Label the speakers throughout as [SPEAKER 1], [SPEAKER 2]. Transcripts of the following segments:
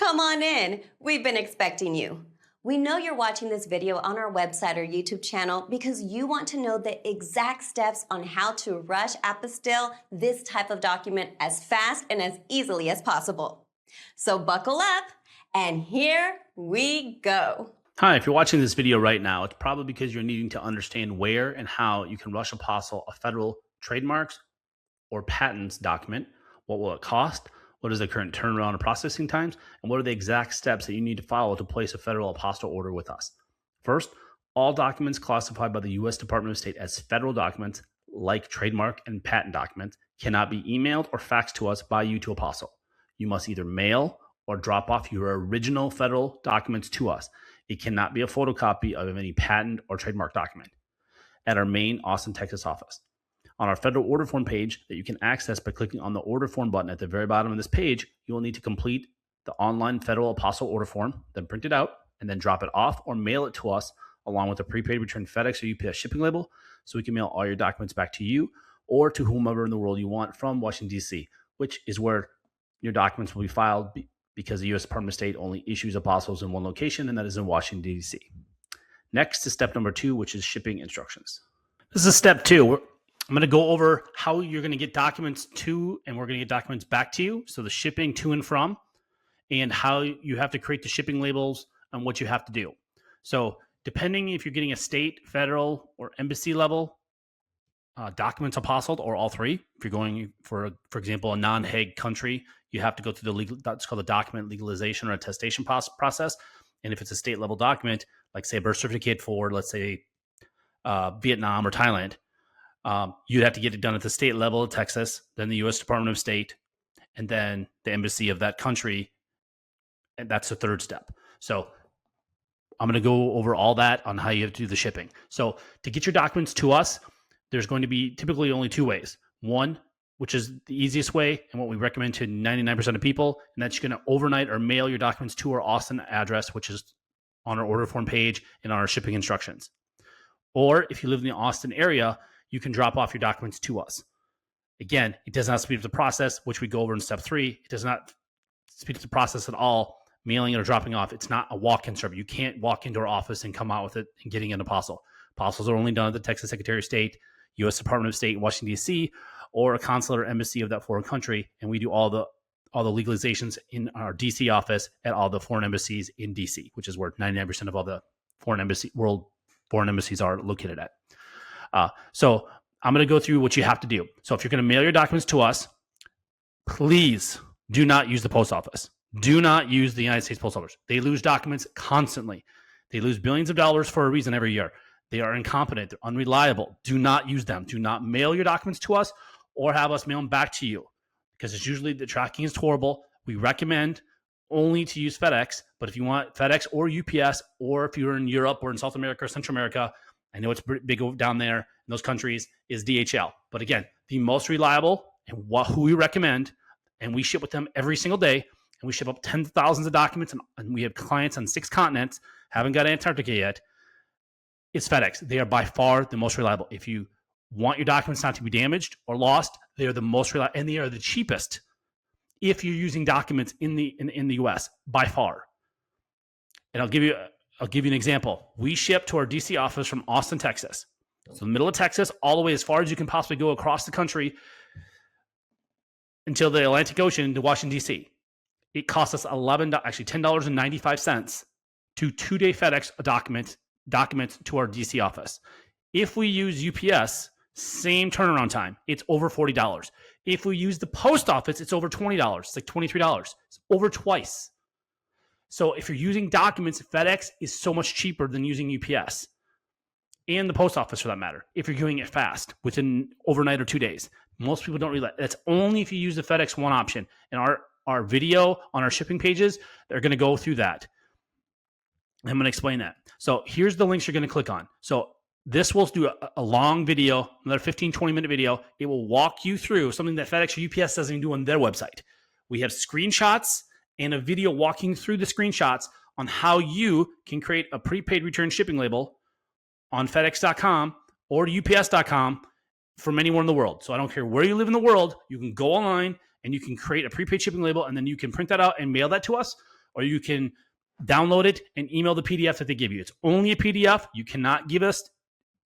[SPEAKER 1] Come on in. We've been expecting you. We know you're watching this video on our website or YouTube channel because you want to know the exact steps on how to rush apostille this type of document as fast and as easily as possible. So buckle up, and here we go.
[SPEAKER 2] Hi, if you're watching this video right now, it's probably because you're needing to understand where and how you can rush apostille a federal trademarks or patents document. What will it cost? What is the current turnaround and processing times? And what are the exact steps that you need to follow to place a federal apostille order with us? First, all documents classified by the U.S. Department of State as federal documents, like trademark and patent documents, cannot be emailed or faxed to us by you to apostille. You must either mail or drop off your original federal documents to us. It cannot be a photocopy of any patent or trademark document. At our main Austin, Texas office. On our federal order form page that you can access by clicking on the order form button at the very bottom of this page, you will need to complete the online federal apostille order form, then print it out, and then drop it off or mail it to us along with a prepaid return FedEx or UPS shipping label so we can mail all your documents back to you or to whomever in the world you want from Washington, D.C., which is where your documents will be filed because the U.S. Department of State only issues apostilles in one location, and that is in Washington, D.C. Next is step number 2, which is shipping instructions. This is step 2. I'm going to go over how you're going to get documents to, and we're going to get documents back to you. So the shipping to and from, and how you have to create the shipping labels and what you have to do. So depending if you're getting a state, federal, or embassy level documents apostilled, or all three. If you're going for example, a non-Hague country, you have to go through the legal, that's called the document legalization or attestation process. And if it's a state level document, like say a birth certificate for, let's say, Vietnam or Thailand, you'd have to get it done at the state level of Texas, then the U.S. Department of State, and then the embassy of that country. And that's the third step. So I'm going to go over all that on how you have to do the shipping. So to get your documents to us, there's going to be typically only 2 ways. One, which is the easiest way and what we recommend to 99% of people, and that's you're going to overnight or mail your documents to our Austin address, which is on our order form page and on our shipping instructions. Or if you live in the Austin area, you can drop off your documents to us. Again, it does not speed up the process, which we go over in step 3. It does not speed up the process at all, mailing it or dropping off. It's not a walk-in service. You can't walk into our office and come out with it and getting an apostille. Apostilles are only done at the Texas Secretary of State, U.S. Department of State in Washington, D.C., or a consulate or embassy of that foreign country, and we do all the legalizations in our D.C. office at all the foreign embassies in D.C., which is where 99% of all the world foreign embassies are located at. So I'm going to go through what you have to do. So if you're going to mail your documents to us, please do not use the post office. Do not use the United States Post Office. They lose documents constantly. They lose billions of dollars for a reason every year. They are incompetent. They're unreliable. Do not use them. Do not mail your documents to us or have us mail them back to you, because it's usually the tracking is horrible. We recommend only to use FedEx, but if you want FedEx or UPS, or if you're in Europe or in South America or Central America, I know it's big down there in those countries, is DHL. But again, the most reliable and who we recommend, and we ship with them every single day, and we ship up tens of thousands of documents, and we have clients on 6 continents, haven't got Antarctica yet, it's FedEx. They are by far the most reliable. If you want your documents not to be damaged or lost, they are the most reliable, and they are the cheapest if you're using documents in the U.S. by far. And I'll give you an example. We ship to our D.C. office from Austin, Texas. So the middle of Texas, all the way as far as you can possibly go across the country until the Atlantic Ocean to Washington, D.C. It costs us $10.95 to 2-day FedEx documents to our DC office. If we use UPS, same turnaround time, it's over $40. If we use the post office, it's over $20. It's like $23. It's over twice. So if you're using documents, FedEx is so much cheaper than using UPS and the post office for that matter, if you're doing it fast within overnight or 2 days. Most people don't realize that's only if you use the FedEx One option. And our video on our shipping pages, they're going to go through that. I'm going to explain that. So here's the links you're going to click on. So this will do a long video, another 15, 20-minute video. It will walk you through something that FedEx or UPS doesn't even do on their website. We have screenshots and a video walking through the screenshots on how you can create a prepaid return shipping label on FedEx.com or UPS.com from anywhere in the world. So I don't care where you live in the world, you can go online and you can create a prepaid shipping label, and then you can print that out and mail that to us, or you can download it and email the PDF that they give you. It's only a PDF. You cannot give us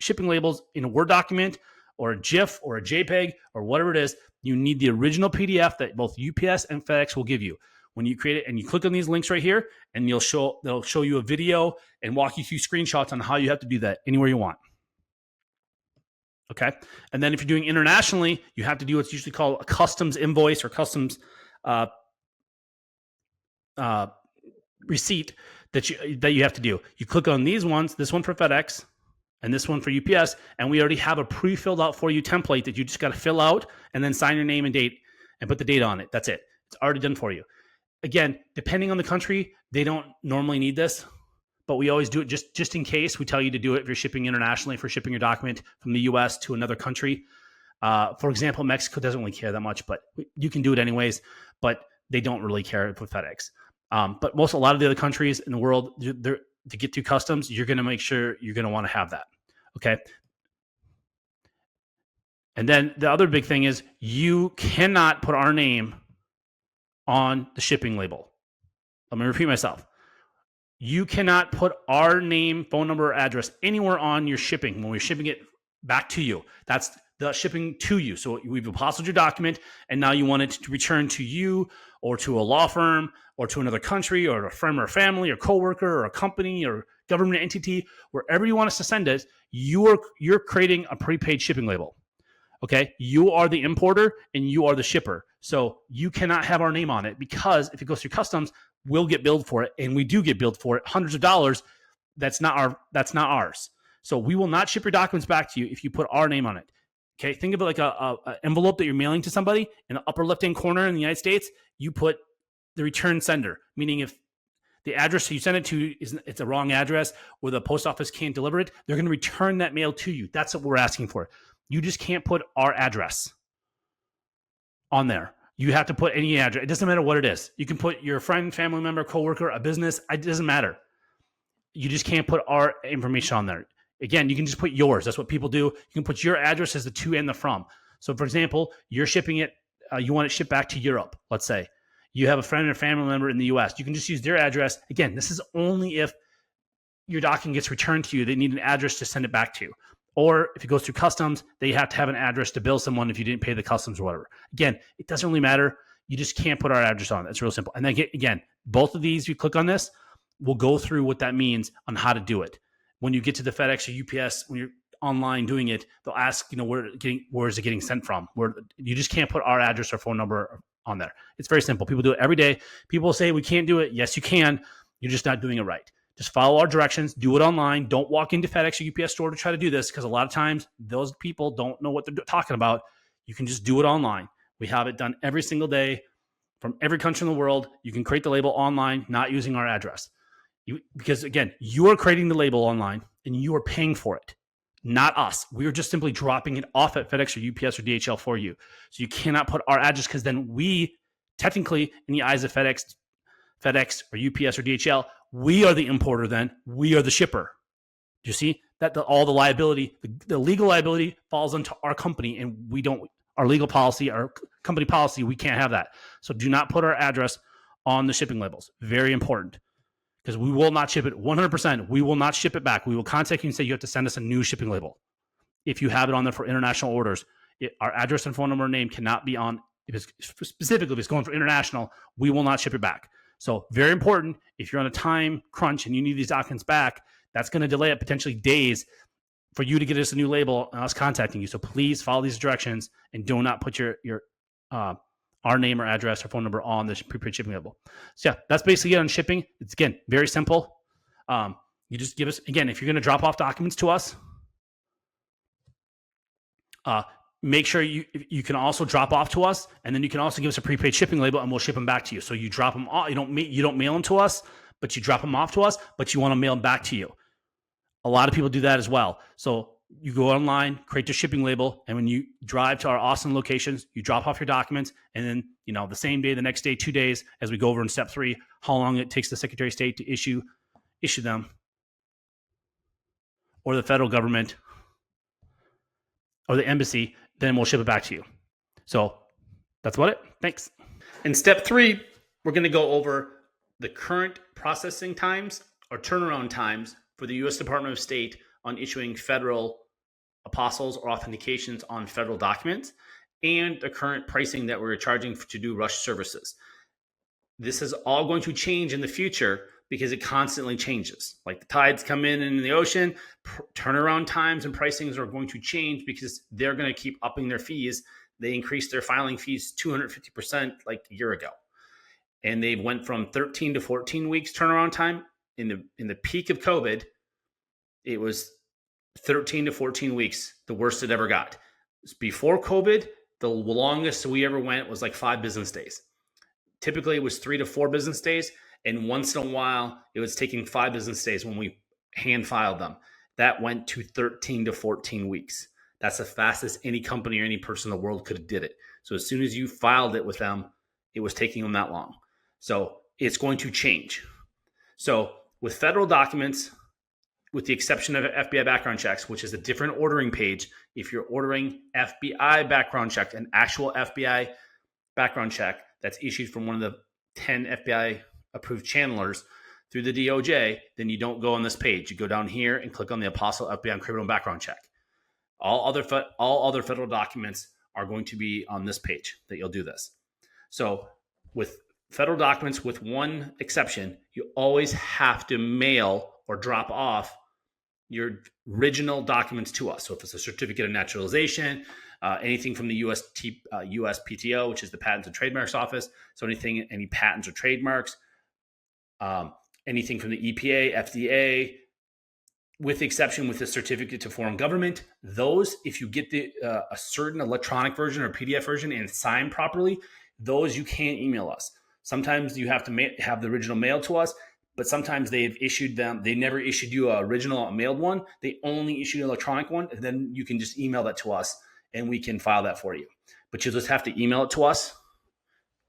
[SPEAKER 2] shipping labels in a Word document or a GIF or a JPEG or whatever it is. You need the original PDF that both UPS and FedEx will give you. When you create it and you click on these links right here, and they'll show you a video and walk you through screenshots on how you have to do that anywhere you want. Okay. And then if you're doing internationally, you have to do what's usually called a customs invoice or customs receipt that you have to do. You click on these ones, this one for FedEx and this one for UPS, and we already have a pre-filled out for you template that you just got to fill out and then sign your name and date and put the date on it. That's it. It's already done for you. Again, depending on the country, they don't normally need this, but we always do it just in case. We tell you to do it if you're shipping internationally, for shipping your document from the US to another country. For example, Mexico doesn't really care that much, but you can do it anyways, but they don't really care with FedEx. But a lot of the other countries in the world, to get through customs, you're going to make sure you're going to want to have that. Okay. And then the other big thing is you cannot put our name on the shipping label. Let me repeat myself. You cannot put our name, phone number, or address anywhere on your shipping when we're shipping it back to you. That's the shipping to you. So we've apostilled your document, and now you want it to return to you or to a law firm or to another country or a friend or family or coworker or a company or government entity, wherever you want us to send it. You're creating a prepaid shipping label. Okay, you are the importer and you are the shipper. So you cannot have our name on it, because if it goes through customs, we'll get billed for it, and we do get billed for it, hundreds of dollars. That's not ours. So we will not ship your documents back to you if you put our name on it. Okay, think of it like a envelope that you're mailing to somebody. In the upper left-hand corner in the United States, you put the return sender, meaning if the address you send it to it's a wrong address or the post office can't deliver it, they're going to return that mail to you. That's what we're asking for. You just can't put our address on there. You have to put any address. It doesn't matter what it is. You can put your friend, family member, coworker, a business. It doesn't matter. You just can't put our information on there. Again, you can just put yours. That's what people do. You can put your address as the to and the from. So, for example, you're shipping it. You want it shipped back to Europe, let's say. You have a friend or family member in the U.S. You can just use their address. Again, this is only if your document gets returned to you. They need an address to send it back to. Or if it goes through customs, they have to have an address to bill someone if you didn't pay the customs or whatever. Again, it doesn't really matter. You just can't put our address on it. It's real simple. And then again, both of these, you click on this, we'll go through what that means on how to do it. When you get to the FedEx or UPS, when you're online doing it, they'll ask, where is it getting sent from? Where you just can't put our address or phone number on there. It's very simple. People do it every day. People say we can't do it. Yes, you can. You're just not doing it right. Just follow our directions. Do it online. Don't walk into FedEx or UPS store to try to do this, because a lot of times those people don't know what they're talking about. You can just do it online. We have it done every single day from every country in the world. You can create the label online, not using our address. Because again, you are creating the label online and you are paying for it, not us. We are just simply dropping it off at FedEx or UPS or DHL for you. So you cannot put our address, because then we technically, in the eyes of FedEx or UPS or DHL, we are the importer. Then we are the shipper. Do you see that all the liability, the legal liability falls onto our company, and we don't, our legal policy, our company policy, we can't have that. So do not put our address on the shipping labels. Very important. Because we will not ship it 100%. We will not ship it back. We will contact you and say you have to send us a new shipping label. If you have it on there for international orders, our address and phone number and name cannot be on. Specifically, if it's going for international, we will not ship it back. So very important. If you're on a time crunch and you need these documents back, that's going to delay it potentially days for you to get us a new label and us contacting you. So please follow these directions and do not put your our name or address or phone number on the prepaid shipping label. So yeah, that's basically it on shipping. It's, again, very simple. You just give us, again, if you're going to drop off documents to us, make sure you can also drop off to us, and then you can also give us a prepaid shipping label, and we'll ship them back to you. So you drop them off. You don't mail them to us, but you drop them off to us, but you want to mail them back to you. A lot of people do that as well. So you go online, create your shipping label, and when you drive to our Austin locations, you drop off your documents, and then the same day, the next day, 2 days, as we go over in step 3, how long it takes the Secretary of State to issue them, or the federal government, or the embassy, then we'll ship it back to you. So that's about it. Thanks. In step 3, we're going to go over the current processing times or turnaround times for the U.S. Department of State on issuing federal apostils or authentications on federal documents, and the current pricing that we're charging to do rush services. This is all going to change in the future because it constantly changes. Like the tides come in the ocean, turnaround times and pricings are going to change because they're going to keep upping their fees. They increased their filing fees 250% like a year ago. And they went from 13 to 14 weeks turnaround time. In the peak of COVID, it was 13 to 14 weeks, the worst it ever got. Before COVID, the longest we ever went was like 5 business days. Typically, it was 3 to 4 business days. And once in a while, it was taking 5 business days when we hand filed them. That went to 13 to 14 weeks. That's the fastest any company or any person in the world could have did it. So as soon as you filed it with them, it was taking them that long. So it's going to change. So with federal documents, with the exception of FBI background checks, which is a different ordering page, if you're ordering FBI background check, an actual FBI background check that's issued from one of the 10 FBI approved channelers through the DOJ, then you don't go on this page. You go down here and click on the Apostille FBI criminal background check. All other federal documents are going to be on this page that you'll do this. So with federal documents, with one exception, you always have to mail or drop off your original documents to us. So if it's a certificate of naturalization, anything from the USPTO, which is the Patents and Trademarks Office, so any patents or trademarks, anything from the EPA, FDA, with the exception with the certificate to foreign government, those, if you get a certain electronic version or PDF version and signed properly, those you can't email us. Sometimes you have to have the original mailed to us, but sometimes they've issued them. They never issued you an original mailed one. They only issued an electronic one, and then you can just email that to us, and we can file that for you. But you just have to email it to us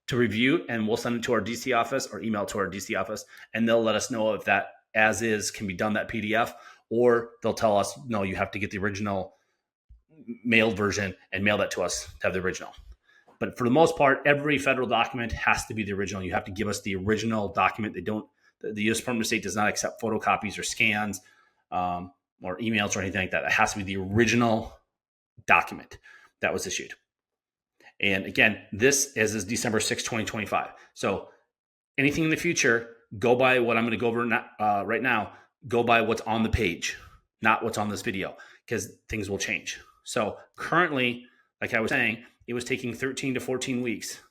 [SPEAKER 2] to review, and we'll send it to our DC office or email it to our DC office, and they'll let us know if that as is can be done, that PDF, or they'll tell us, no, you have to get the original mailed version and mail that to us to have the original. But for the most part, every federal document has to be the original. You have to give us the original document. The U.S. Department of State does not accept photocopies or scans or emails or anything like that. It has to be the original document that was issued. And again, this is December 6, 2025. So anything in the future, go by what I'm going to go over right now. Go by what's on the page, not what's on this video, because things will change. So currently, like I was saying, it was taking 13 to 14 weeks,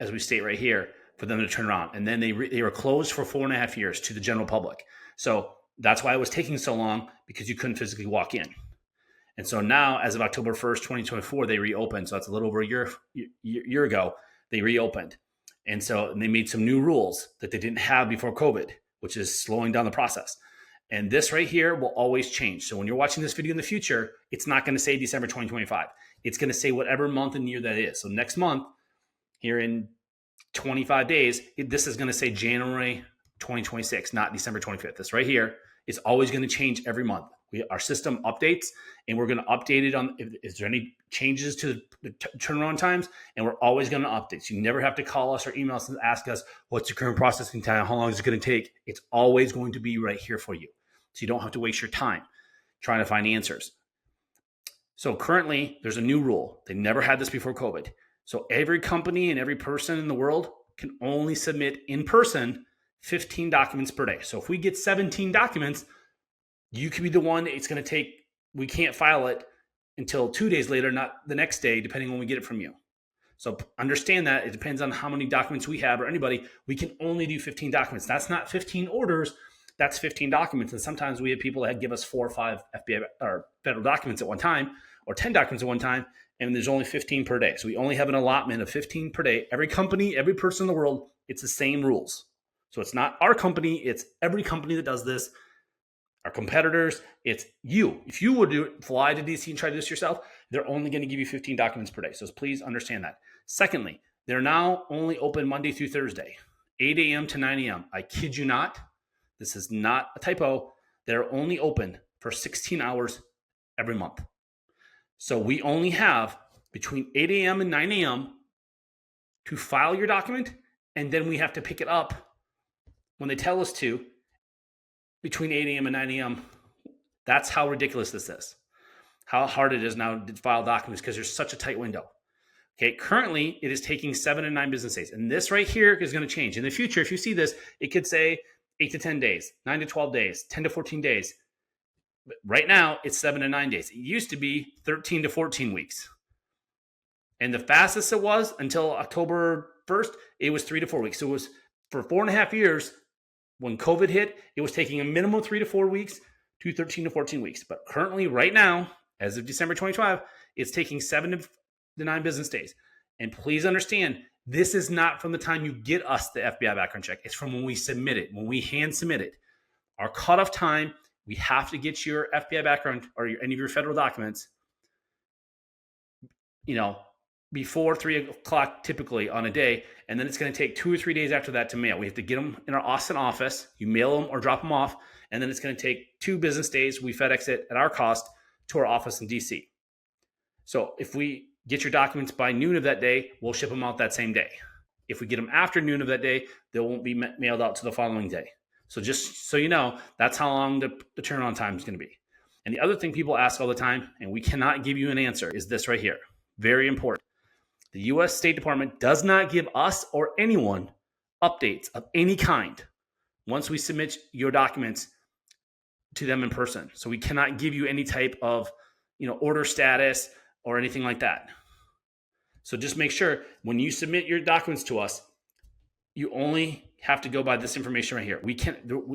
[SPEAKER 2] as we state right here, for them to turn around. And then they were closed for 4.5 years to the general public. So that's why it was taking so long, because you couldn't physically walk in. And so now, as of October 1st, 2024, they reopened. So that's a little over a year ago, they reopened. And so they made some new rules that they didn't have before COVID, which is slowing down the process. And this right here will always change. So when you're watching this video in the future, it's not going to say December 2025. It's going to say whatever month and year that is. So next month, here in 25 days, this is going to say January 2026, not December 25th. This right here is always going to change every month. Our system updates, and we're going to update it on if there any changes to the turnaround times, and we're always going to update. So you never have to call us or email us and ask us, what's your current processing time? How long is it going to take? It's always going to be right here for you. So you don't have to waste your time trying to find answers. So currently, there's a new rule. They never had this before COVID. So every company and every person in the world can only submit in person 15 documents per day. So if we get 17 documents, you could be the one it's going to take. We can't file it until 2 days later, not the next day, depending when we get it from you. So understand that it depends on how many documents we have or anybody. We can only do 15 documents. That's not 15 orders. That's 15 documents. And sometimes we have people that give us 4 or 5 FBI or federal documents at one time, or 10 documents at one time, and there's only 15 per day. So we only have an allotment of 15 per day. Every company, every person in the world, it's the same rules. So it's not our company. It's every company that does this. Our competitors, it's you. If you would fly to DC and try to do this yourself, they're only going to give you 15 documents per day. So please understand that. Secondly, they're now only open Monday through Thursday, 8 a.m. to 9 a.m. I kid you not. This is not a typo. They're only open for 16 hours every month. So we only have between 8 a.m. and 9 a.m. to file your document and then we have to pick it up when they tell us to between 8 a.m. and 9 a.m. That's how ridiculous this is. How hard it is now to file documents because there's such a tight window. Okay, currently it is taking 7 to 9 business days. And this right here is going to change. In the future, if you see this, it could say 8 to 10 days, 9 to 12 days, 10 to 14 days. But right now, it's 7 to 9 days. It used to be 13 to 14 weeks. And the fastest it was until October 1st, it was 3 to 4 weeks. So it was for 4.5 years when COVID hit, it was taking a minimum 3 to 4 weeks to 13 to 14 weeks. But currently, right now, as of December 2025, it's taking 7 to 9 business days. And please understand, this is not from the time you get us the FBI background check. It's from when we submit it, when we hand submit it. Our cutoff time, we have to get your FBI background or any of your federal documents, before 3 o'clock typically on a day. And then it's going to take 2 or 3 days after that to mail. We have to get them in our Austin office. You mail them or drop them off. And then it's going to take 2 business days. We FedEx it at our cost to our office in DC. So if we get your documents by noon of that day, we'll ship them out that same day. If we get them after noon of that day, they won't be mailed out to the following day. So just so you know, that's how long the turnaround time is going to be. And the other thing people ask all the time, and we cannot give you an answer, is this right here. Very important. The U.S. State Department does not give us or anyone updates of any kind once we submit your documents to them in person. So we cannot give you any type of, order status or anything like that. So just make sure when you submit your documents to us, you only have to go by this information right here.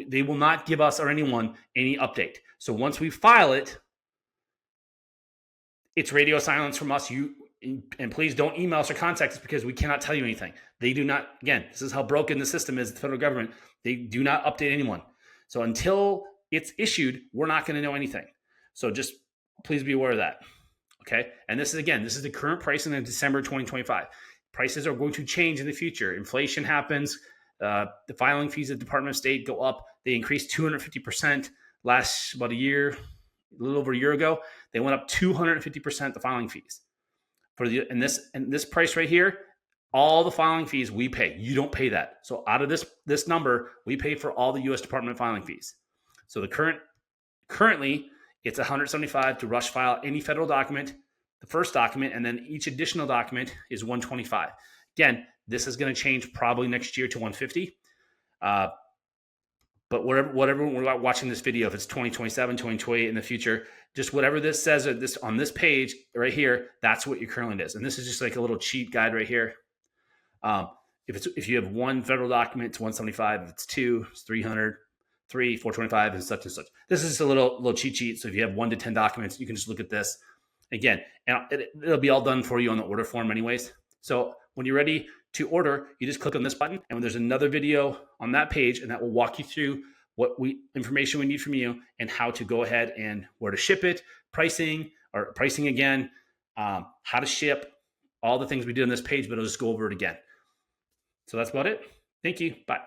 [SPEAKER 2] They will not give us or anyone any update. So once we file it, it's radio silence from us. And please don't email us or contact us because we cannot tell you anything. They do not, again, this is how broken the system is, the federal government. They do not update anyone. So until it's issued, we're not going to know anything. So just please be aware of that. Okay. And this is the current pricing in December 2025. Prices are going to change in the future. Inflation happens. The filing fees at the Department of State go up. They increased 250% about a little over a year ago. They went up 250% the filing fees. And this price right here, all the filing fees we pay. You don't pay that. So out of this number, we pay for all the U.S. Department filing fees. So currently it's $175 to rush file any federal document, the first document, and then each additional document is $125. Again, this is going to change probably next year to $150. But whatever we're watching this video, if it's 2027, 2028 in the future, just whatever this says on this page right here, that's what your current is. And this is just like a little cheat guide right here. If you have one federal document, it's 175. If it's 2, it's 300, 3, 425, and such and such. This is just a little cheat sheet. So if you have 1 to 10 documents, you can just look at this again, and it'll be all done for you on the order form anyways. So when you're ready to order, you just click on this button, and there's another video on that page, and that will walk you through what information we need from you and how to go ahead and where to ship it, pricing again, how to ship, all the things we did on this page, but I'll just go over it again. So that's about it. Thank you. Bye.